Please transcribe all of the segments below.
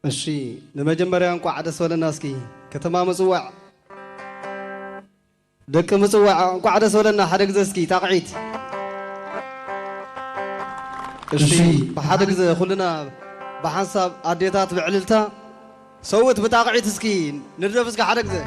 الشيء لما جمبريان قعدة ولا ناسكي كتمام مصوع دك مصوع قعدة ولا حدك زسكي تقعيد الشيء بحدك زي خلنا بحسب عديتات بعللتها صوت بتقعيد سكين نرجفسك حدك زي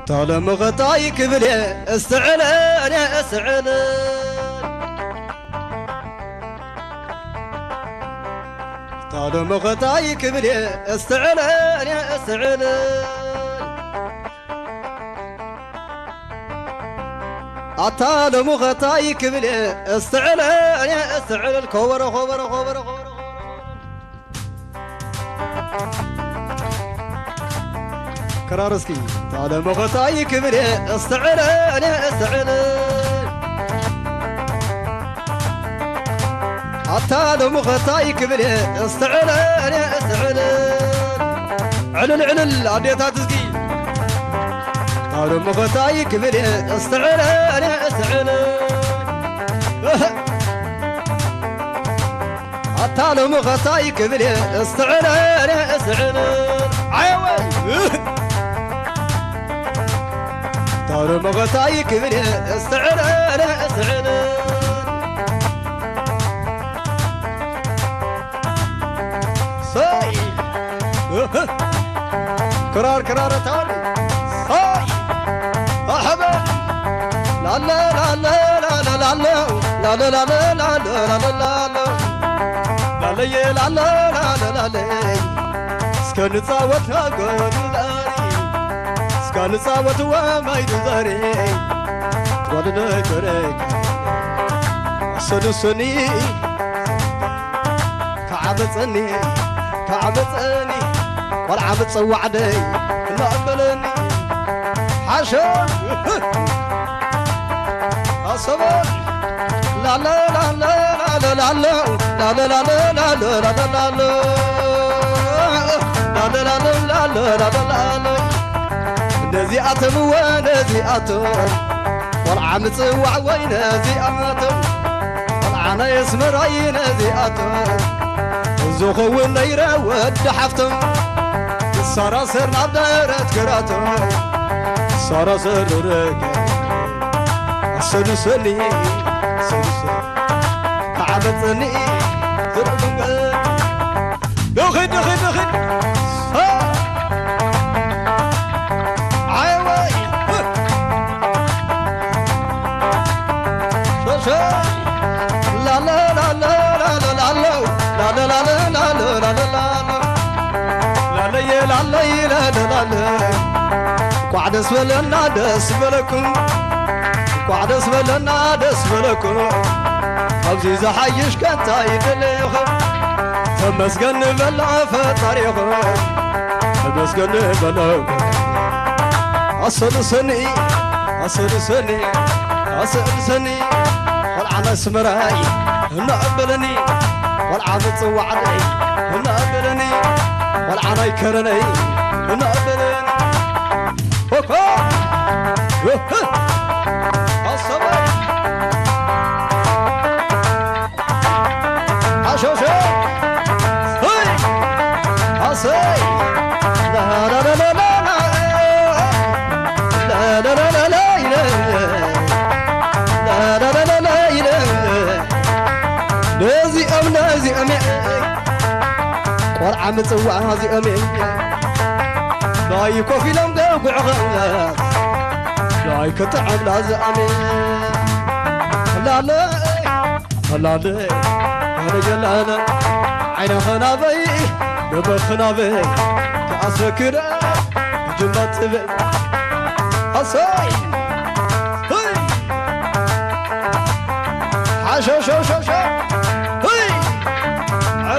طالما غطاي كبلي استعل انا استعل طالما غطاي كبلي استعل انا استعل طالما غطاي كبلي استعل انا استعل الكور خبر خبر خبر كرارسكي طالما غطاي كبري استعل انا استعل طالما غطاي كبري استعل انا استعل علل علل عديتها تسقي طالما غطاي كبري استعل انا استعل طالما غطاي كبري استعل انا استعل عيوي طالما غطاي كبري استعل انا استعل صاي كرار كرار تالي صاي احبا لا لا لا لا لا لا لا لا لا لا لا لا لا لا لا لا سكن صوتها قول كان صوت وما يدري ودنا كريك سنسني كعبتني كعبتني والعبت صوعدي لا قبلني حاشا اصبر لا لا لا لا لا لا لا لا لا لا لا لا لا لا لا لا نزيعتم ونزيعتم والعم تصوع وين نزيعتم والعنا يسمر اي نزيعتم الزوخ والنيرة ودحفتم السراسر نبدأت كراتم السراسر ركا السلسلي السلسلي كعبتني ترقم دخل دخل دخل لا لا لا لا لا لا لا لا لا لا لا لا لا لا لا لا قعد اسفلنا دس بلكم قعد اسفلنا دس بلكم ابزي زحيش كنت يدليخم تمسكن بلا فطريقم تمسكن بلا أصل سني والعنا سمراي هنا قبلني والعنا تصوعني هنا قبلني والعنا يكرني هنا قبلني الصبر عشوشو هاي عصي لا لا لا لا لا لا لا لا لا نازي أمي ورعة متصوع هذي أمي لا يكوفي لم دوقع غلا لا يكتعب لازي أمي لا لا لا لا أنا جلانا عين خنابي نبت خنابي كأسكر جمبت بي أصاي هاي حاشو شو شو شو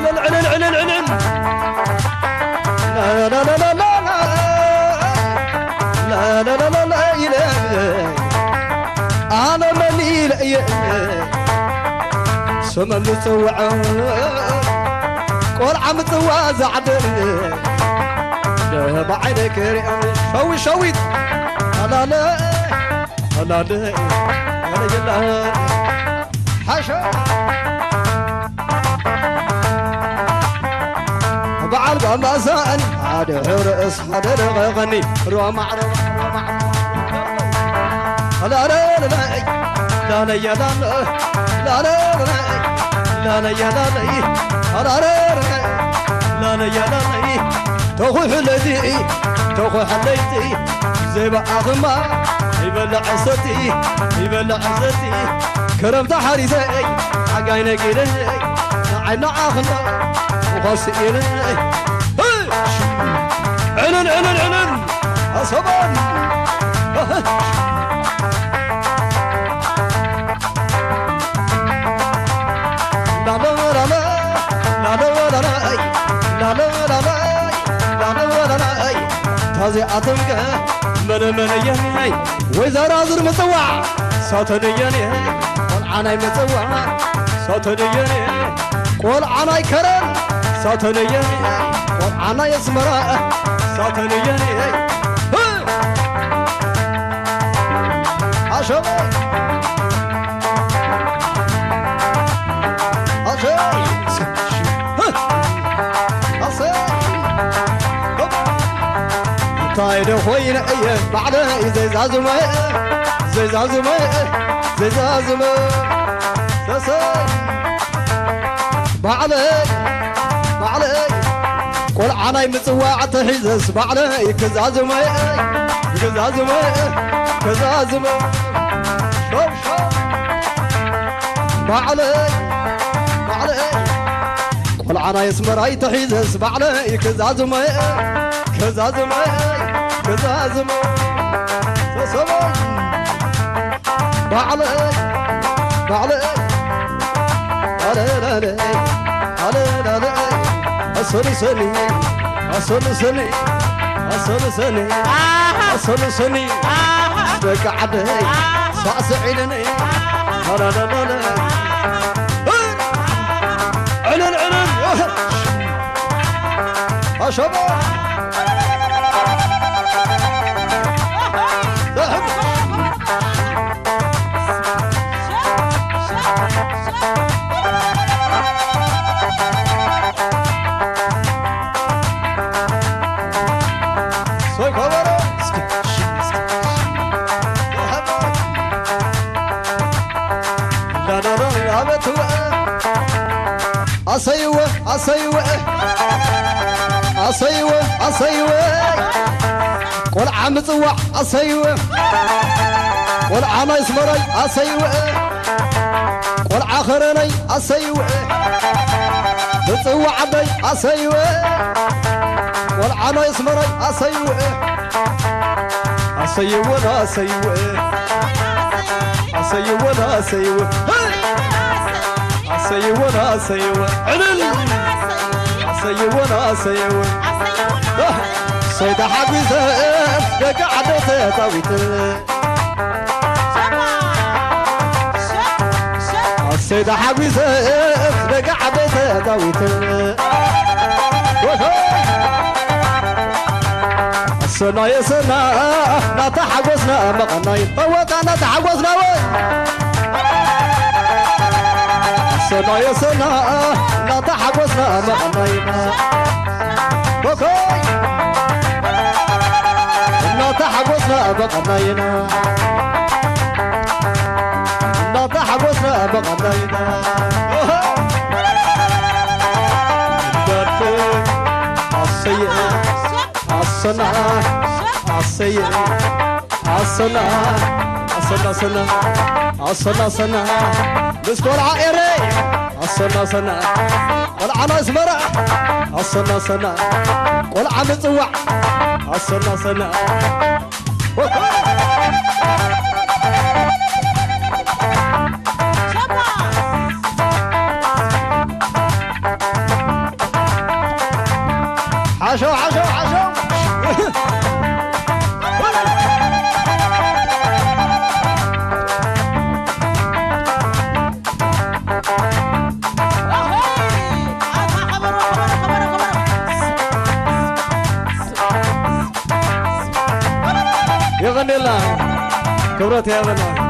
علل علل علل علل لا لا لا لا لا لا لا لا لا لا أنا ماني لا سما متوع قول عم توازع عدل لا بعينك شوي شوي لا لا لا لا لا حاشا بعل بمسان هذا رأس هذا رغني روما روما لا لا لا لا لا يا لا لا لا لا لا يا لا لا لا لا يا لا توخي حلتي توخي حلتي زي بأغمى يبلع عصتي يبلع عصتي كرم تحريزي حقاينا كيري عينا عاخنا وخاصئيني عنن عنن عنن أصبان لا لا لا لا لا لا لا لا لا لا لا تازي أتمك من يني وإذا رازر متوع ساتن يني قول عناي متوع ساتن يني قول عناي كرم ساتن يني قول عناي اسمراء ساتن يني عشان طاير خوين ايه بعده زي زازمه زي زازمه زي زازمه سسي بعده قول عناي مصواع تحيزس بعده كزازمه كزازمه كزازمه شوف بعده قول عناي اسمراي تحيزس بعده كزازمه كزازمه كزازمه سسمه بعلي علي أصل سني بقعدي ساسعيني لا لا لا لا علن أشبه أصيوة قول عم صوع أصيوة قول عم اسمري أصيوة قول آخرني أصيوة بتصوع عبي أصيوة قول عم اسمري أصيوة أصيوة أصيوة أصيوة أصيوة أصيوة أصيوة أصيوة أصيوة سيدة حبيبة قاعدة طويلة سيدة حبيبة قاعدة طويلة سنة يا سنة نتحوزنا مغني طوّتنا نتحوزنا سنة يا سنة نتحوزنا مغنينا بكوي نتحوزنا مغنينا نتحوزنا مغنينا دفن السيئة السنة السيئة السنة السنة سنة السنة سنة بسكول عائري السنة سنة قول عنا اسمرا السنة سنة قول عم صوع السنة سنة عشو عشو عشو يغني الله كبرت يا بنا